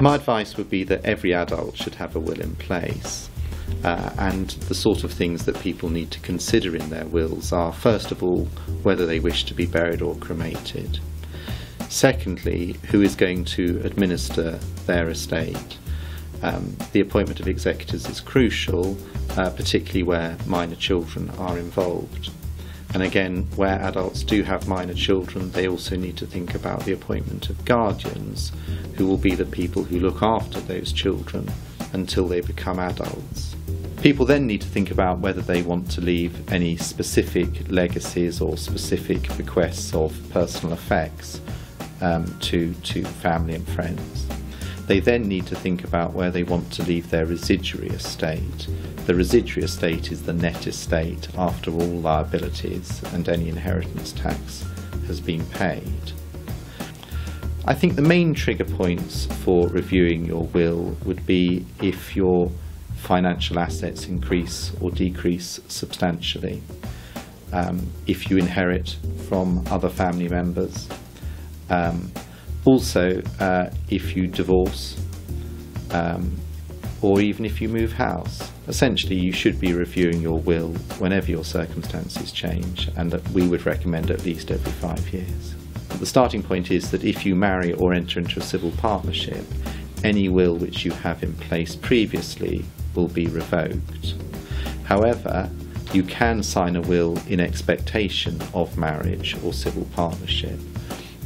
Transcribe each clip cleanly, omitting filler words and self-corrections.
My advice would be that every adult should have a will in place. And the sort of things that people need to consider in their wills are, first of all, whether they wish to be buried or cremated. Secondly, who is going to administer their estate. The appointment of executors is crucial, particularly where minor children are involved. And again, where adults do have minor children, they also need to think about the appointment of guardians, who will be the people who look after those children until they become adults. People then need to think about whether they want to leave any specific legacies or specific bequests of personal effects to family and friends. They then need to think about where they want to leave their residuary estate. The residuary estate is the net estate after all liabilities and any inheritance tax has been paid. I think the main trigger points for reviewing your will would be if your financial assets increase or decrease substantially, if you inherit from other family members, also if you divorce, or even if you move house. Essentially, you should be reviewing your will whenever your circumstances change, and we would recommend at least every 5 years. The starting point is that if you marry or enter into a civil partnership, any will which you have in place previously will be revoked. However, you can sign a will in expectation of marriage or civil partnership,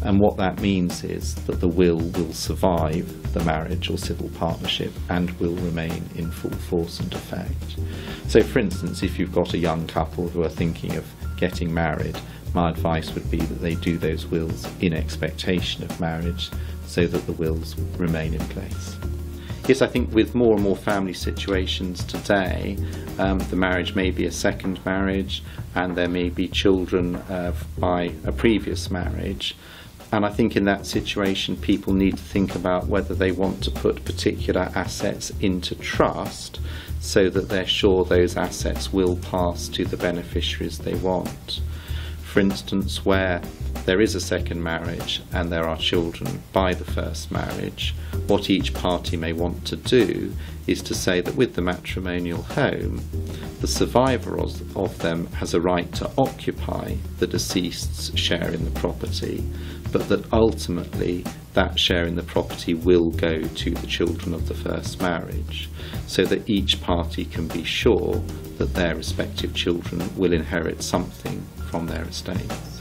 and what that means is that the will survive the marriage or civil partnership and will remain in full force and effect. So for instance, if you've got a young couple who are thinking of getting married, my advice would be that they do those wills in expectation of marriage so that the wills remain in place. Yes, I think with more and more family situations today, the marriage may be a second marriage and there may be children by a previous marriage. And I think in that situation people need to think about whether they want to put particular assets into trust so that they're sure those assets will pass to the beneficiaries they want. For instance, where there is a second marriage and there are children by the first marriage, what each party may want to do is to say that with the matrimonial home, the survivor of them has a right to occupy the deceased's share in the property, but that ultimately that share in the property will go to the children of the first marriage, so that each party can be sure that their respective children will inherit something from their estates.